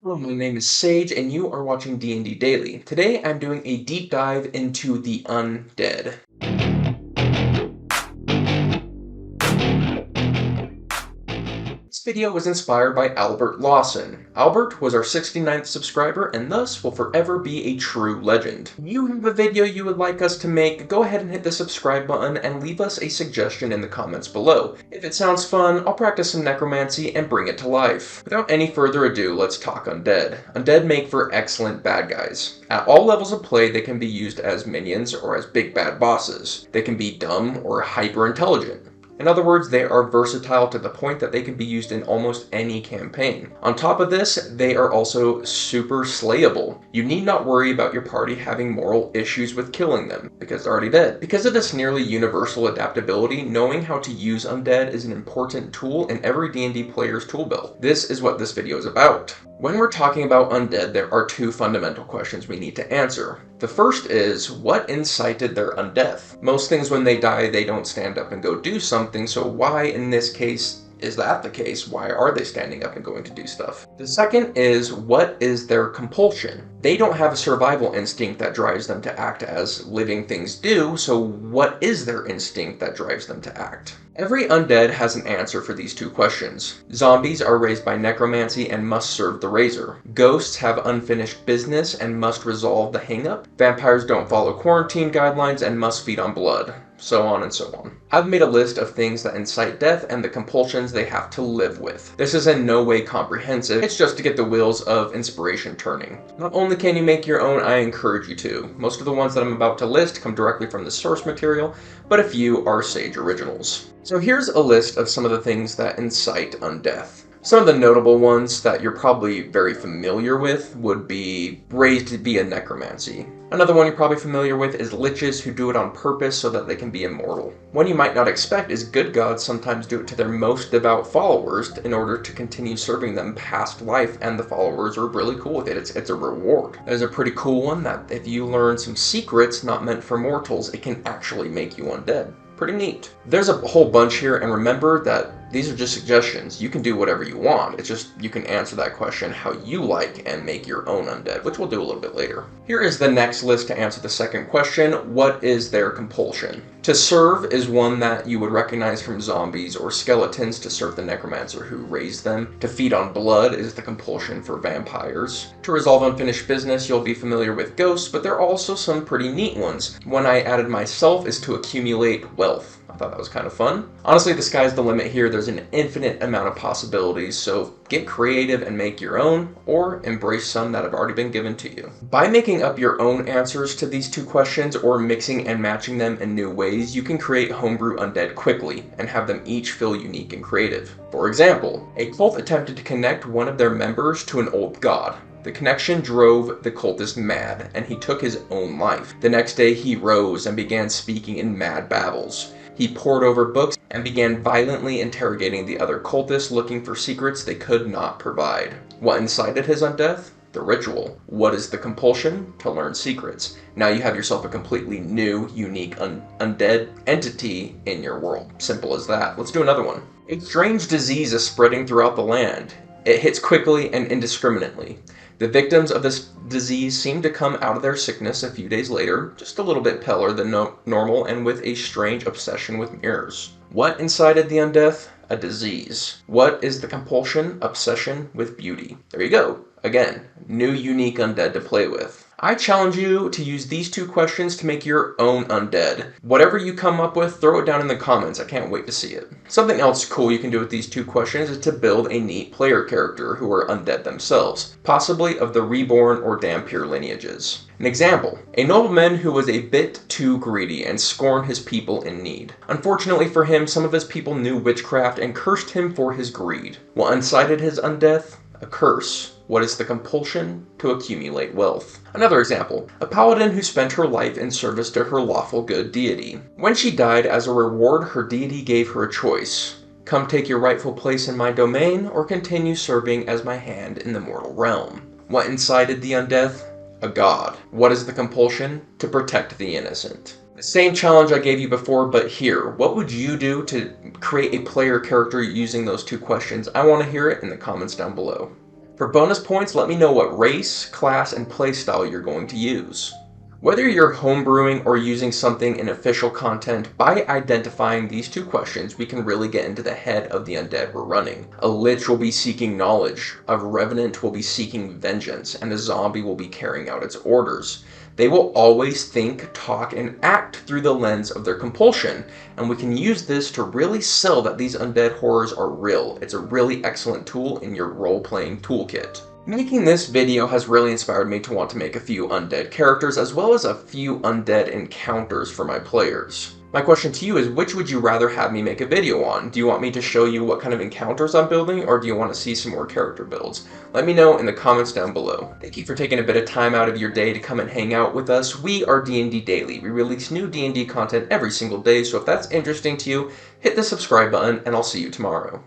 Hello, my name is Sage, and you are watching D&D Daily. Today, I'm doing a deep dive into the Undead. This video was inspired by Albert Lawson. Albert was our 69th subscriber and thus will forever be a true legend. If you have a video you would like us to make, go ahead and hit the subscribe button and leave us a suggestion in the comments below. If it sounds fun, I'll practice some necromancy and bring it to life. Without any further ado, let's talk Undead. Undead make for excellent bad guys. At all levels of play, they can be used as minions or as big bad bosses. They can be dumb or hyper intelligent. In other words, they are versatile to the point that they can be used in almost any campaign. On top of this, they are also super slayable. You need not worry about your party having moral issues with killing them, because they're already dead. Because of this nearly universal adaptability, knowing how to use Undead is an important tool in every D&D player's tool belt. This is what this video is about. When we're talking about Undead, there are two fundamental questions we need to answer. The first is, what incited their undeath? Most things when they die, they don't stand up and go do something, so why in this case is that the case? Why are they standing up and going to do stuff? The second is, what is their compulsion? They don't have a survival instinct that drives them to act as living things do, so what is their instinct that drives them to act? Every undead has an answer for these two questions. Zombies are raised by necromancy and must serve the razor. Ghosts have unfinished business and must resolve the hang-up. Vampires don't follow quarantine guidelines and must feed on blood. So on and so on. I've made a list of things that incite death and the compulsions they have to live with. This is in no way comprehensive, it's just to get the wheels of inspiration turning. Not only can you make your own, I encourage you to. Most of the ones that I'm about to list come directly from the source material, but a few are Sage originals. So here's a list of some of the things that incite undeath. Some of the notable ones that you're probably very familiar with would be raised via necromancy. Another one you're probably familiar with is liches who do it on purpose so that they can be immortal. One you might not expect is good gods sometimes do it to their most devout followers in order to continue serving them past life, and the followers are really cool with it. It's a reward. There's a pretty cool one that if you learn some secrets not meant for mortals, it can actually make you undead. Pretty neat. There's a whole bunch here, and remember that these are just suggestions. You can do whatever you want. It's just you can answer that question how you like and make your own undead, which we'll do a little bit later. Here is the next list to answer the second question. What is their compulsion? To serve is one that you would recognize from zombies or skeletons to serve the necromancer who raised them. To feed on blood is the compulsion for vampires. To resolve unfinished business, you'll be familiar with ghosts, but there are also some pretty neat ones. One I added myself is to accumulate wealth. I thought that was kind of fun. Honestly, the sky's the limit here. There's an infinite amount of possibilities, so get creative and make your own, or embrace some that have already been given to you. By making up your own answers to these two questions or mixing and matching them in new ways, you can create homebrew undead quickly and have them each feel unique and creative. For example, a cult attempted to connect one of their members to an old god. The connection drove the cultist mad, and he took his own life. The next day he rose and began speaking in mad babbles. He pored over books and began violently interrogating the other cultists, looking for secrets they could not provide. What incited his undeath? The ritual. What is the compulsion? To learn secrets. Now you have yourself a completely new, unique undead entity in your world. Simple as that. Let's do another one. A strange disease is spreading throughout the land. It hits quickly and indiscriminately. The victims of this disease seem to come out of their sickness a few days later, just a little bit paler than normal and with a strange obsession with mirrors. What incited the undeath? A disease. What is the compulsion? Obsession with beauty. There you go. Again, new unique undead to play with. I challenge you to use these two questions to make your own undead. Whatever you come up with, throw it down in the comments. I can't wait to see it. Something else cool you can do with these two questions is to build a neat player character who are undead themselves, possibly of the reborn or Dhampir lineages. An example, a nobleman who was a bit too greedy and scorned his people in need. Unfortunately for him, some of his people knew witchcraft and cursed him for his greed. What incited his undeath? A curse. What is the compulsion? To accumulate wealth. Another example, a paladin who spent her life in service to her lawful good deity. When she died, as a reward, her deity gave her a choice. Come take your rightful place in my domain, or continue serving as my hand in the mortal realm. What incited the undeath? A god. What is the compulsion? To protect the innocent. The same challenge I gave you before, but here. What would you do to create a player character using those two questions? I want to hear it in the comments down below. For bonus points, let me know what race, class, and playstyle you're going to use. Whether you're homebrewing or using something in official content, by identifying these two questions, we can really get into the head of the undead we're running. A lich will be seeking knowledge, a revenant will be seeking vengeance, and a zombie will be carrying out its orders. They will always think, talk, and act through the lens of their compulsion, and we can use this to really sell that these undead horrors are real. It's a really excellent tool in your role-playing toolkit. Making this video has really inspired me to want to make a few undead characters as well as a few undead encounters for my players. My question to you is, which would you rather have me make a video on? Do you want me to show you what kind of encounters I'm building, or do you want to see some more character builds? Let me know in the comments down below. Thank you for taking a bit of time out of your day to come and hang out with us. We are D&D Daily. We release new D&D content every single day, so if that's interesting to you, hit the subscribe button and I'll see you tomorrow.